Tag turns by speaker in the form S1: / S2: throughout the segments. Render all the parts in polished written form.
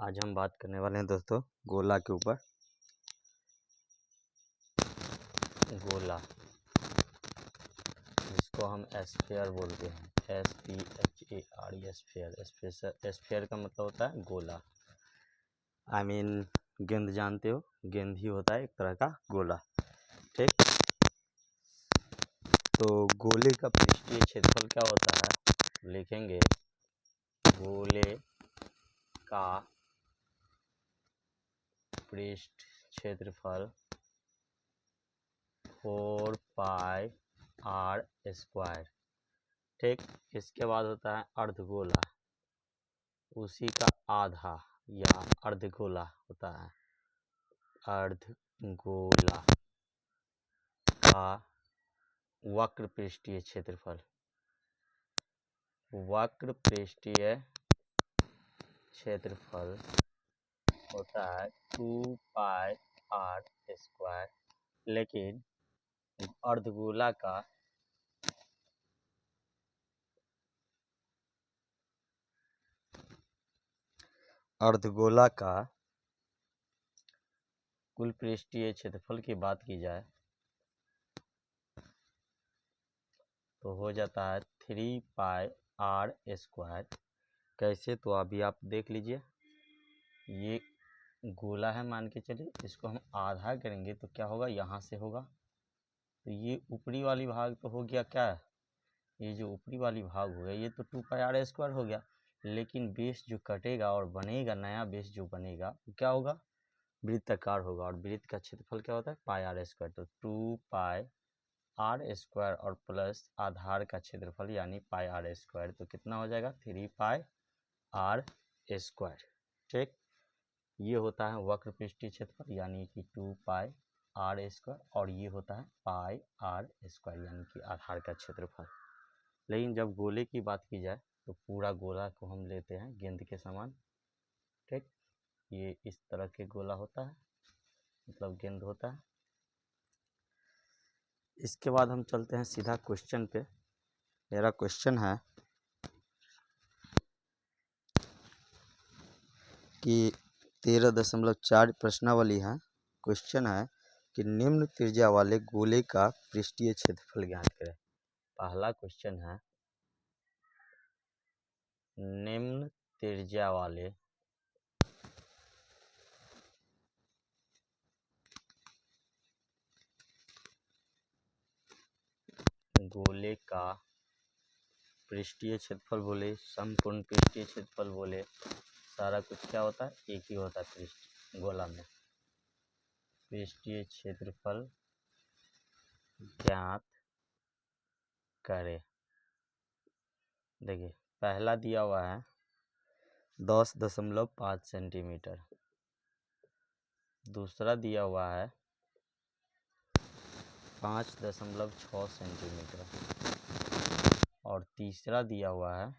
S1: आज हम बात करने वाले हैं दोस्तों गोला के ऊपर। गोला जिसको हम एस्फीयर बोलते हैं, SPHERE स्फीयर। स्फीयर का मतलब होता है गोला। गेंद जानते हो, गेंद ही होता है एक तरह का गोला। ठीक, तो गोले का पृष्ठीय क्षेत्रफल क्या होता है, लिखेंगे गोले का पृष्ठ क्षेत्रफल 4 पाई r स्क्वायर। ठीक, इसके बाद होता है अर्धगोला, उसी का आधा या अर्धगोला होता है। अर्धगोला का वक्र पृष्ठीय क्षेत्रफल, वक्र पृष्ठीय क्षेत्रफल होता है 2 पाई r स्क्वायर। लेकिन अर्धगोला का कुल पृष्ठीय क्षेत्रफल की बात की जाए तो हो जाता है 3 पाई r स्क्वायर। कैसे, तो अभी आप देख लीजिए। ये गोला है, मान के चलिए इसको हम आधा करेंगे तो क्या होगा, यहाँ से होगा। तो ये ऊपरी वाली भाग तो हो गया क्या, ये जो ऊपरी वाली भाग हो गया ये तो 2 पाई r स्क्वायर हो गया। लेकिन बेस जो कटेगा और बनेगा, नया बेस जो बनेगा वो क्या होगा, वृत्ताकार होगा। और वृत्त का क्षेत्रफल क्या होता है, पाई r स्क्वायर। तो 2 पाई r स्क्वायर और प्लस आधार का क्षेत्रफल यानी पाई r स्क्वायर, तो कितना हो जाएगा 3 पाई r स्क्वायर। ठीक, ये होता है वक्र पृष्ठीय क्षेत्रफल यानी कि 2 पाई r स्क्वायर, और ये होता है पाई r स्क्वायर यानी कि आधार का क्षेत्रफल। लेकिन जब गोले की बात की जाए तो पूरा गोला को हम लेते हैं गेंद के समान। ठीक, ये इस तरह के गोला होता है, मतलब गेंद होता है। इसके बाद हम चलते हैं सीधा क्वेश्चन पे। मेरा क्वेश्चन है कि 13.4 प्रश्नावली है। क्वेश्चन है कि निम्न त्रिज्या वाले गोले का पृष्ठीय क्षेत्रफल ज्ञात करें। पहला क्वेश्चन है, निम्न त्रिज्या वाले गोले का पृष्ठीय क्षेत्रफल बोले, संपूर्ण पृष्ठीय क्षेत्रफल बोले, सारा कुछ क्या होता है, एक ही होता है। पृष्ठ गोला में पृष्ठीय क्षेत्रफल ज्ञात करें। देखिए, पहला दिया हुआ है 10.5 सेंटीमीटर, दूसरा दिया हुआ है 5.6 सेंटीमीटर, और तीसरा दिया हुआ है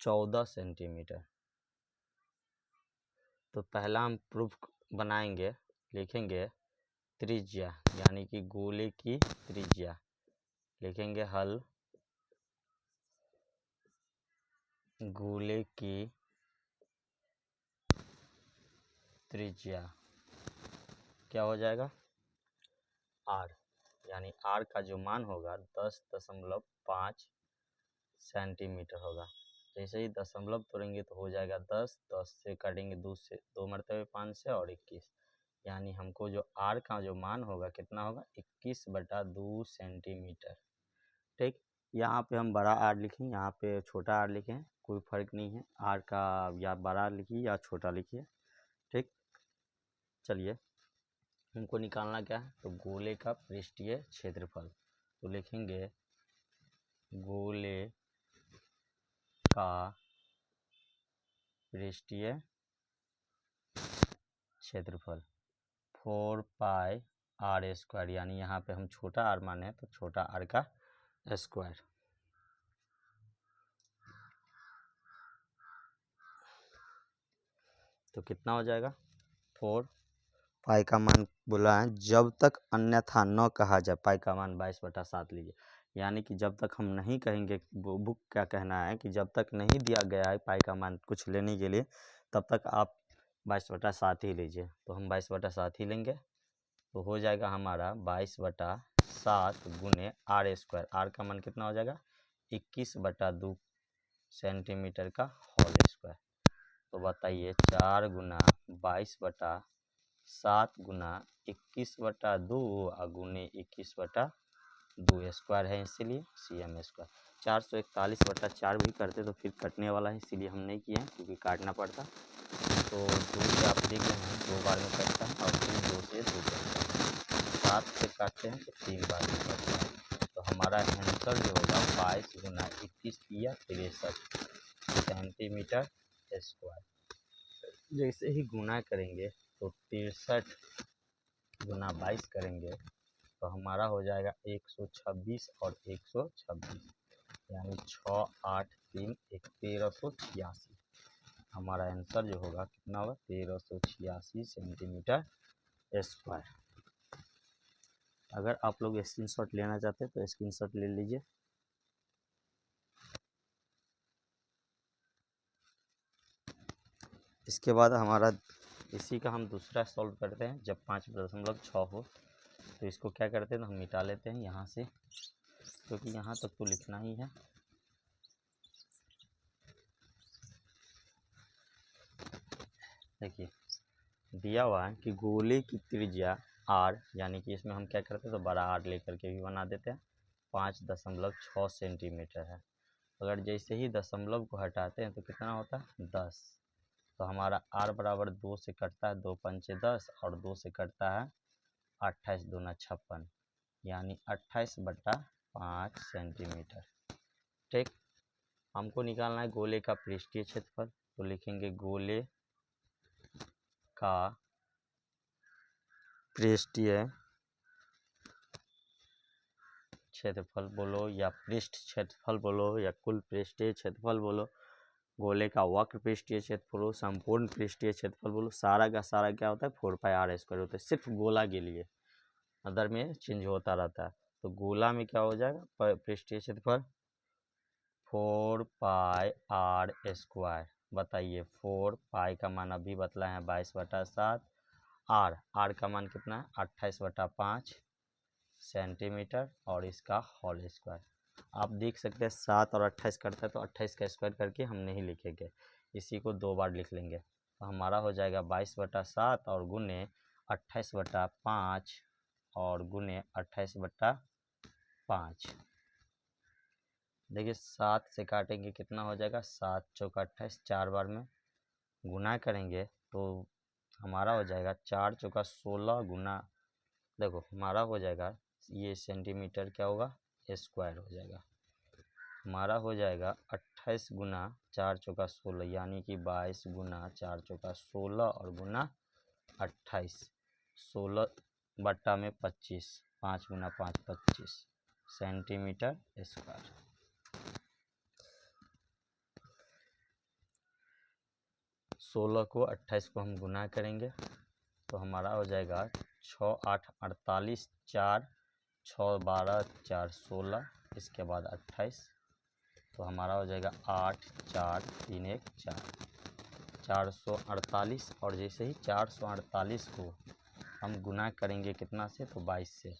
S1: 14 सेंटीमीटर। तो पहला हम प्रूफ बनाएंगे, लिखेंगे त्रिज्या यानी कि गोले की त्रिज्या। लिखेंगे हल, गोले की त्रिज्या क्या हो जाएगा, r, यानी r का जो मान होगा 10.5 सेंटीमीटर होगा। जैसे ही दशमलव तोड़ेंगे तो हो जाएगा 10, 10 से काटेंगे 2 मरतबे 5 से और 21, यानी हमको जो r का जो मान होगा कितना होगा, 21/2 सेंटीमीटर। ठीक, यहाँ पे हम बड़ा r लिखें, यहाँ पे छोटा r लिखें, कोई फर्क नहीं है। r का या बड़ा लिखिए या छोटा लिखिए। ठीक, चलिए हमको निकालना क्या है, तो गोले का पृष्ठीय क्षेत्रफल। तो लिखेंगे गोले का पृष्ठीय क्षेत्रफल 4 पाई r स्क्वायर, यानी यहाँ पे हम छोटा r माने तो छोटा r का स्क्वायर। तो कितना हो जाएगा, 4 पाई का मान बोला है, जब तक अन्यथा न कहा जाए। पाई का मान 22/7 लीजिए, यानी कि जब तक हम नहीं कहेंगे, बुक क्या कहना है कि जब तक नहीं दिया गया है पाई का मान कुछ लेने के लिए, तब तक आप 22/7 ही लीजिए। तो हम 22/7 ही लेंगे, तो हो जाएगा हमारा 22/7 गुने r²। r का मान कितना हो जाएगा 21/2 सेंटीमीटर का होल स्क्वायर। तो बताइए 4 गुना 22/7 गुना 21/2 और गुने 21/2 स्क्वायर है, इसीलिए cm²। 441/4 भी करते तो फिर कटने वाला है, इसीलिए हम नहीं किए हैं क्योंकि काटना पड़ता। तो 2 से आप देख रहे हैं 2 बार में कटता है और फिर 2 से 2 कटता है। 7 से काटते हैं तो 3 बार में कटता है। तो हमारा आंसर जो होगा 22 गुना 21 या 63 सेंटीमीटर स्क्वायर। जैसे ही गुना करेंगे तो 63 गुना 22 करेंगे तो हमारा हो जाएगा 126 और 126, यानी 6, 8, 3, 1386। हमारा आंसर जो होगा कितना होगा 1386 सेंटीमीटर स्क्वायर। अगर आप लोग स्क्रीनशॉट लेना चाहते हैं तो स्क्रीनशॉट ले लीजिए। इसके बाद हमारा इसी का हम दूसरा सॉल्व करते हैं। जब 5.6 हो तो इसको क्या करते हैं तो हम मिटा लेते हैं यहाँ से, क्योंकि यहाँ तक तो लिखना ही है। देखिए दिया हुआ है कि गोले की त्रिज्या r, यानी कि इसमें हम क्या करते हैं तो बड़ा r लेकर के भी बना देते हैं। 5.6 सेंटीमीटर है। अगर जैसे ही दशमलव को हटाते हैं तो कितना होता है 10। तो हमारा r बराबर 2 से कटता है, 2 पंचे 10 और 2 से कटता है 28 दूना 56, यानी 28/5 सेंटीमीटर। ठीक, हमको निकालना है गोले का पृष्ठीय क्षेत्रफल। तो लिखेंगे गोले का पृष्ठीय क्षेत्रफल बोलो या पृष्ठ क्षेत्रफल बोलो या कुल पृष्ठीय क्षेत्रफल बोलो, गोले का वक्र पृष्ठीय क्षेत्रफल बोलो, संपूर्ण पृष्ठीय क्षेत्रफल बोलो, सारा का सारा क्या होता है 4πr² होता है। सिर्फ गोला के लिए, अदर में चेंज होता रहता है। तो गोला में क्या हो जाएगा पृष्ठीय क्षेत्रफल 4πr²। बताइए 4π का मान अभी बतला है 22/7, r का मान कितना है 28/5 सेंटीमीटर और इसका होल स्क्वायर। आप देख सकते हैं 7 और 28 करता है तो 28 का स्क्वायर करके हम नहीं लिखेंगे, इसी को 2 बार लिख लेंगे। तो हमारा हो जाएगा 22/7 और गुने 28/5 और गुने 28/5। देखिए 7 से काटेंगे कितना हो जाएगा 7 चौका 28, 4 बार में गुना करेंगे तो हमारा हो जाएगा 4 चौका 16 गुना, देखो हमारा हो जाएगा ये सेंटीमीटर क्या होगा स्क्वायर हो जाएगा। हमारा हो जाएगा 28 गुना 4 चौका 16, यानी कि 22 गुना 4 चौका 16 और गुना 28, 16 बट्टा में 25, 5 गुना 5 25 सेंटीमीटर स्क्वायर। सोलह को 28 को हम गुना करेंगे तो हमारा हो जाएगा 6 8 48, 4 6 12 4 16, इसके बाद 28, तो हमारा हो जाएगा 8 4 3 1 4 448। और जैसे ही 448 को हम गुना करेंगे कितना से तो 22 से,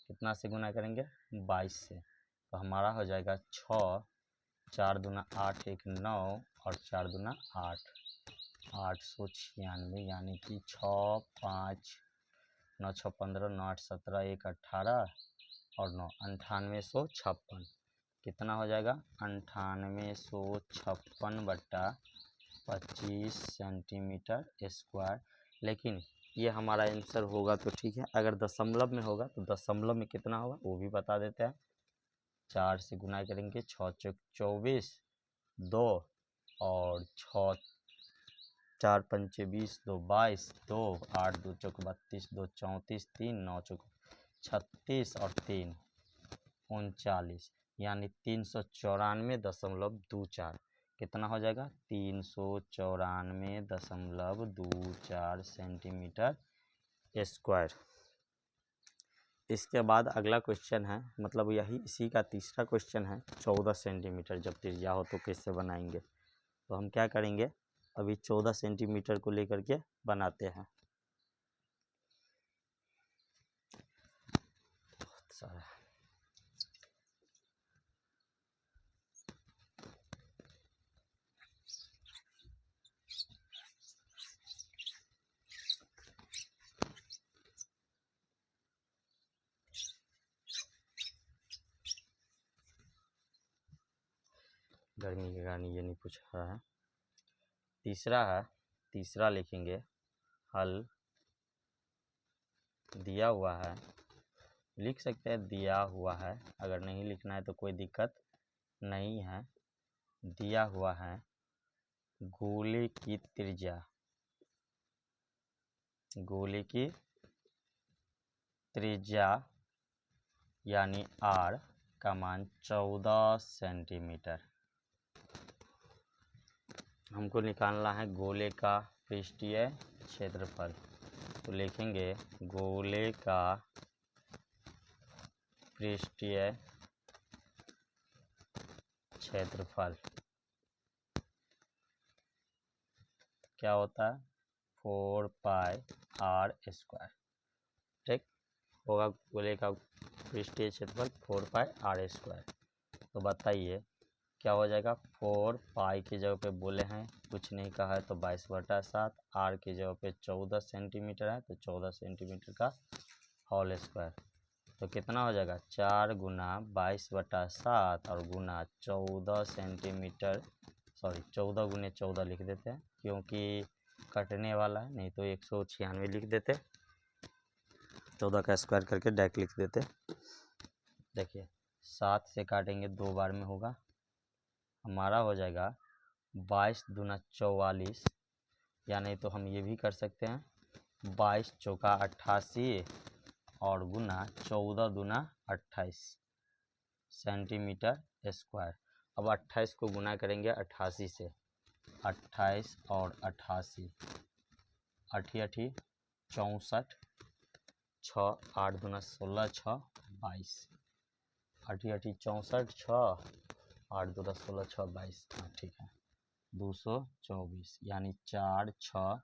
S1: कितना से गुना करेंगे 22 से, तो हमारा हो जाएगा 6 4 दूना 8 1 9 और 4 दूना 8 896, यानी कि 6 5 9 6 15 9 8 17 1 18 और 9 9856। कितना हो जाएगा 9856/25 सेंटीमीटर स्क्वायर। लेकिन ये हमारा आंसर होगा तो ठीक है, अगर दशमलव में होगा तो दशमलव में कितना होगा वो भी बता देते हैं। 4 से गुना करेंगे 6 चौक 24 2 और 6 4 पंचे 20 2 22 2 8 2 चौक 32 2 34 3 9 चौक 36 और 3 39, यानी 394.24। कितना हो जाएगा 394.24 सेंटीमीटर स्क्वायर। इसके बाद अगला क्वेश्चन है, मतलब यही इसी का तीसरा क्वेश्चन है। 14 सेंटीमीटर जब त्रिज्या हो तो कैसे बनाएंगे। तो हम क्या करेंगे अभी 14 सेंटीमीटर को लेकर के बनाते हैं। बहुत सारा गर्मी के कारण ये नहीं पूछ रहा है। तीसरा है, तीसरा लिखेंगे हल दिया हुआ है, लिख सकते हैं दिया हुआ है, अगर नहीं लिखना है तो कोई दिक्कत नहीं है। दिया हुआ है गोले की त्रिज्या, गोले की त्रिज्या यानी आर का मान 14 सेंटीमीटर। हमको निकालना है गोले का पृष्ठीय क्षेत्रफल, तो लिखेंगे गोले का पृष्ठीय क्षेत्रफल क्या होता है 4 पाई आर स्क्वायर। ठीक होगा, गोले का पृष्ठीय क्षेत्रफल 4 पाई आर स्क्वायर। तो बताइए क्या हो जाएगा, 4 पाई की जगह पे बोले हैं कुछ नहीं कहा है तो 22/7, आर की जगह पे 14 सेंटीमीटर है तो 14 सेंटीमीटर का होल स्क्वायर। तो कितना हो जाएगा 4 गुना 22/7 और गुना 14 सेंटीमीटर, सॉरी 14 गुने 14 लिख देते हैं क्योंकि कटने वाला है, नहीं तो 196 लिख देते, 14 का स्क्वायर करके डायरेक्ट लिख देते। देखिए 7 से काटेंगे 2 बार में होगा, हमारा हो जाएगा 22 दूना 44, या नहीं तो हम ये भी कर सकते हैं 22 चौका 88 और गुना 14 दूना 28 सेंटीमीटर स्क्वायर। अब 28 को गुना करेंगे 88 से, 28 और 88, 88 64, 6 8 दूना 16, 6 22, 88 64, 6 8 दूना 16, 6 22, हाँ ठीक है 224, यानी 4 6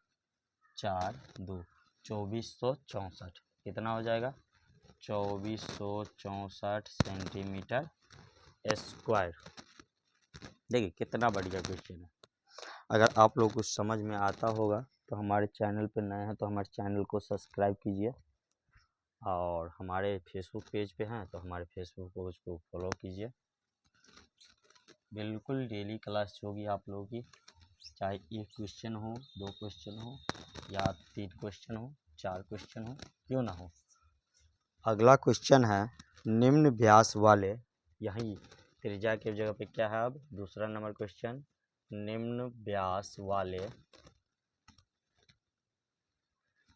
S1: 4 2 2464, कितना हो जाएगा 2464 सेंटीमीटर स्क्वायर। देखिए कितना बढ़िया क्वेश्चन है। अगर आप लोग कुछ समझ में आता होगा तो हमारे चैनल पर नए हैं तो हमारे चैनल को सब्सक्राइब कीजिए, और हमारे फेसबुक पेज पे हैं तो हमारे फेसबुक पेज को फॉलो कीजिए। बिल्कुल डेली क्लास होगी आप लोगों की, चाहे 1 क्वेश्चन हो, 2 क्वेश्चन हो, या 3 क्वेश्चन हो, 4 क्वेश्चन हो, क्यों ना हो। अगला क्वेश्चन है निम्न व्यास वाले, यहीं त्रिज्या की जगह पे क्या है, अब दूसरा नंबर क्वेश्चन, निम्न व्यास वाले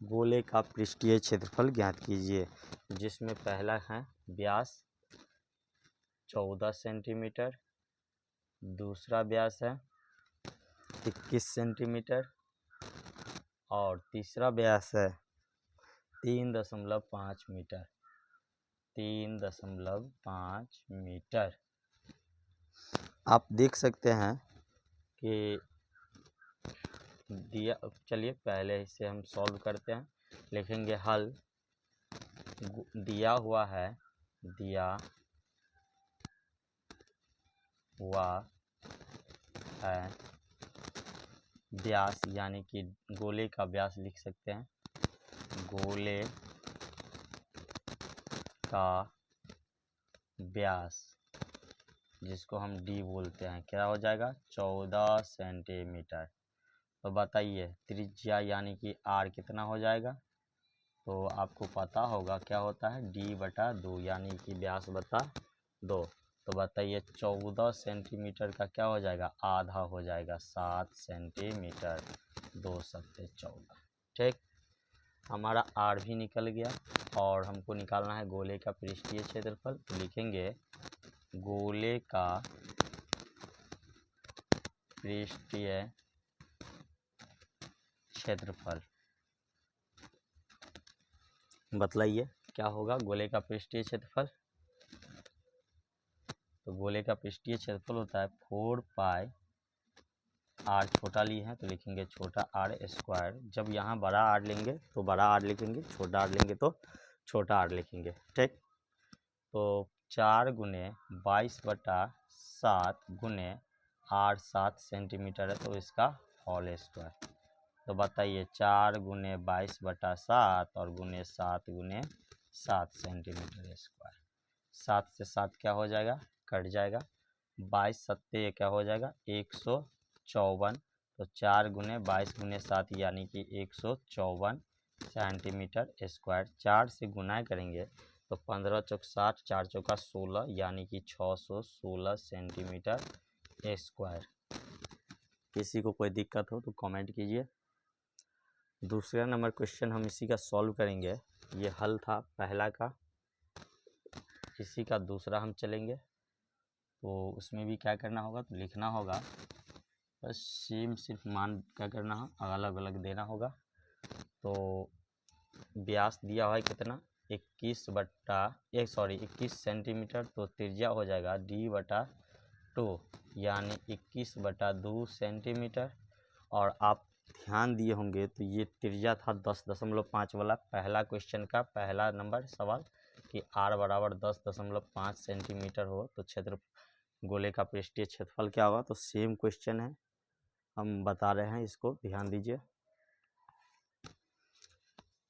S1: गोले का पृष्ठीय क्षेत्रफल ज्ञात कीजिए, जिसमें पहला है व्यास 14 सेंटीमीटर, दूसरा व्यास है 21 सेंटीमीटर और तीसरा व्यास है 3.5 मीटर, 3.5 मीटर। आप देख सकते हैं कि दिया, चलिए पहले इसे हम सॉल्व करते हैं। लिखेंगे हल दिया हुआ है, दिया हुआ है व्यास, यानी कि गोले का व्यास लिख सकते हैं, गोले का व्यास जिसको हम डी बोलते हैं, क्या हो जाएगा 14 सेंटीमीटर। तो बताइए त्रिज्या यानी कि आर कितना हो जाएगा, तो आपको पता होगा क्या होता है D/2 यानी कि व्यास बटा 2। तो बताइए 14 सेंटीमीटर का क्या हो जाएगा, आधा हो जाएगा 7 सेंटीमीटर, 2 सत्ते 14। ठीक, हमारा आर भी निकल गया और हमको निकालना है गोले का पृष्ठीय क्षेत्रफल। तो लिखेंगे गोले का पृष्ठीय क्षेत्रफल, बतलाइए क्या होगा गोले का पृष्ठीय क्षेत्रफल। तो गोले का पृष्ठीय क्षेत्रफल होता है 4 पाई आर छोटा लिए हैं तो लिखेंगे छोटा आर स्क्वायर। जब यहाँ बड़ा आर लेंगे तो बड़ा आर लिखेंगे, छोटा आर लेंगे तो छोटा आर लिखेंगे। ठीक, तो 4 गुने 22/7 गुने आर 7 सेंटीमीटर है तो इसका होल स्क्वायर। तो बताइए 4 गुने 22/7 और गुने 7 गुने 7 सेंटीमीटर स्क्वायर। 7 से 7 क्या हो जाएगा, कट जाएगा। 22 सत्ते क्या हो जाएगा 154। तो 4 गुने 22 गुने 7 यानी कि 154 सेंटीमीटर स्क्वायर। 4 से गुना करेंगे तो 15 चौक 60, 4 चौका 16 यानी कि 616 सेंटीमीटर स्क्वायर। किसी को कोई दिक्कत हो तो कमेंट कीजिए। दूसरा नंबर क्वेश्चन हम इसी का सॉल्व करेंगे। ये हल था पहला का, इसी का दूसरा हम चलेंगे। तो उसमें भी क्या करना होगा, तो लिखना होगा बस सेम, सिर्फ मान क्या करना है अलग अलग देना होगा। तो व्यास दिया हुआ है कितना 21 सेंटीमीटर, तो त्रिज्या हो जाएगा d/2 यानी 21/2 सेंटीमीटर। और आप ध्यान दिए होंगे तो ये त्रिज्या था 10.5 वाला पहला क्वेश्चन का पहला नंबर सवाल कि r बराबर 10.5 सेंटीमीटर हो तो क्षेत्र गोले का पृष्ठीय क्षेत्रफल क्या होगा। तो सेम क्वेश्चन है, हम बता रहे हैं, इसको ध्यान दीजिए।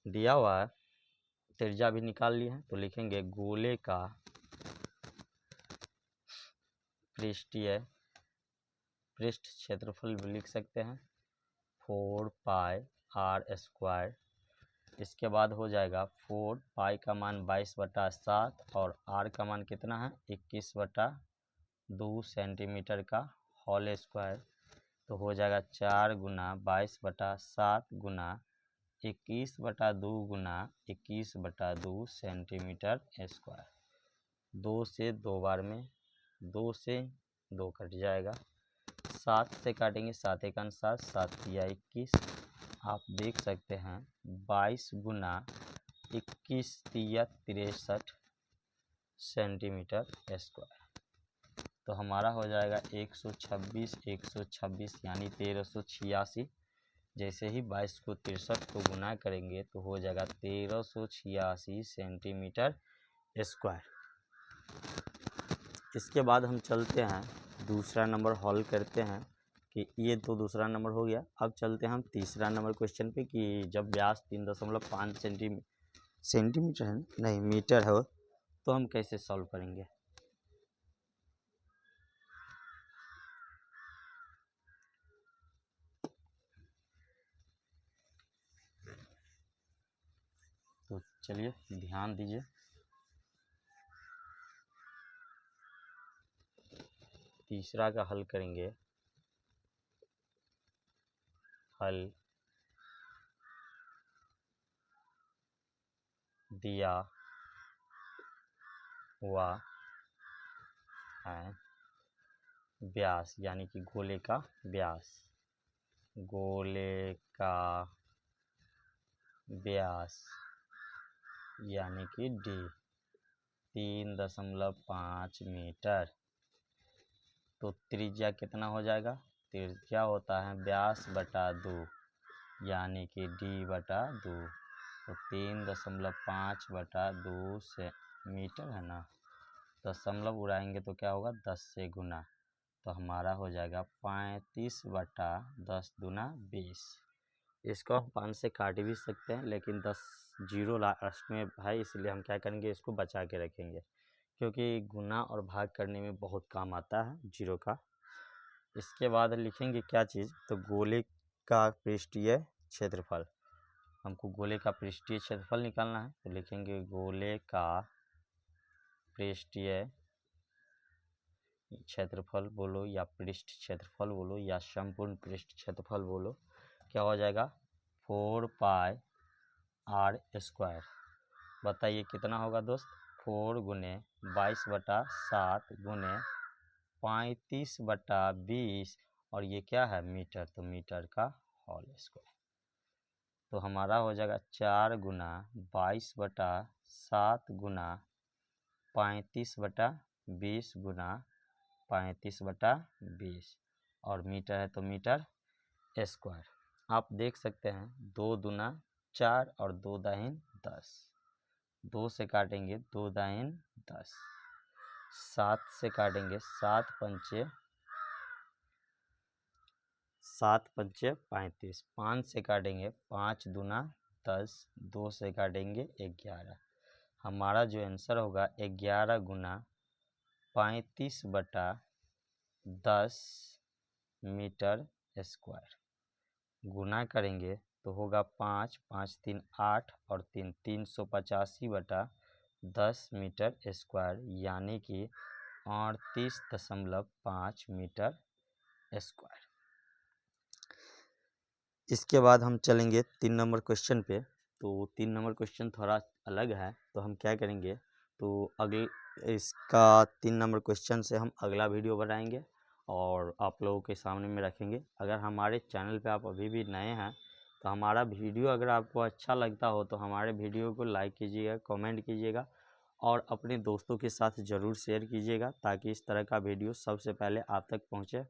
S1: दिया हुआ है, त्रिज्या भी निकाल लिए हैं तो लिखेंगे गोले का पृष्ठ क्षेत्रफल भी लिख सकते हैं 4πr²। इसके बाद हो जाएगा 4 पाई का मान 22/7 और r का मान कितना है 21/2 सेंटीमीटर का होल स्क्वायर। तो हो जाएगा 4 गुना 22/7 गुना 21/2 गुना 21/2 सेंटीमीटर स्क्वायर। 2 से 2 बार में 2 से 2 कट जाएगा। 7 से काटेंगे 7 1 7, 7 या 21। आप देख सकते हैं 22 गुना 21 या 63 सेंटीमीटर स्क्वायर। तो हमारा हो जाएगा 126 यानी 1386। जैसे ही 22 को 63 को गुना करेंगे तो हो जाएगा 1386 सेंटीमीटर स्क्वायर। इसके बाद हम चलते हैं दूसरा नंबर हल करते हैं कि ये तो दूसरा नंबर हो गया। अब चलते हैं हम तीसरा नंबर क्वेश्चन पे कि जब व्यास 3.5 सेंटीमीटर है, नहीं मीटर हो, तो हम कैसे सॉल्व करेंगे। तो चलिए ध्यान दीजिए। तीसरा का हल करेंगे। हल दिया हुआ है व्यास यानी कि गोले का व्यास, गोले का व्यास यानी कि d 3.5 मीटर। तो त्रिज्या कितना हो जाएगा, त्रिज्या होता है व्यास बटा 2 यानी कि d/2। तो 3.5/2 से मीटर है ना, दशमलव उड़ाएंगे तो क्या होगा 10 से गुना। तो हमारा हो जाएगा 35/10 दूना 20। इसको हम 5 से काट भी सकते हैं लेकिन 10 जीरो लास्ट में है, इसलिए हम क्या करेंगे इसको बचा के रखेंगे क्योंकि गुना और भाग करने में बहुत काम आता है जीरो का। इसके बाद लिखेंगे क्या चीज़, तो गोले का पृष्ठीय क्षेत्रफल। हमको गोले का पृष्ठीय क्षेत्रफल निकालना है तो लिखेंगे गोले का पृष्ठीय क्षेत्रफल बोलो या पृष्ठ क्षेत्रफल बोलो या संपूर्ण पृष्ठ क्षेत्रफल बोलो, क्या हो जाएगा 4πr²। बताइए कितना होगा दोस्त, 4 गुने 22/7 गुने 35/20 और ये क्या है मीटर, तो मीटर का होल स्क्वायर। तो हमारा हो जाएगा 4 गुना 22/7 गुना 35/20 गुना 35/20 और मीटर है तो मीटर स्क्वायर। आप देख सकते हैं 2 दूना 4 और 2 दाहिन 10, 2 से काटेंगे 2 दाहिन 10, 7 से काटेंगे 7 पंचे 35, 5 से काटेंगे 5 दूना 10, 2 से काटेंगे 11। हमारा जो आंसर होगा 11 गुना 35/10 मीटर स्क्वायर। गुना करेंगे तो होगा 5, 5 3 8 और 3 385/10 मीटर स्क्वायर, यानी कि 38.5 मीटर स्क्वायर। इसके बाद हम चलेंगे 3 नंबर क्वेश्चन पे। तो 3 नंबर क्वेश्चन थोड़ा अलग है, तो हम क्या करेंगे, तो अगले इसका 3 नंबर क्वेश्चन से हम अगला वीडियो बनाएंगे और आप लोगों के सामने में रखेंगे। अगर हमारे चैनल पे आप अभी भी नए हैं तो हमारा वीडियो अगर आपको अच्छा लगता हो तो हमारे वीडियो को लाइक कीजिएगा, कमेंट कीजिएगा और अपने दोस्तों के साथ ज़रूर शेयर कीजिएगा, ताकि इस तरह का वीडियो सबसे पहले आप तक पहुँचे।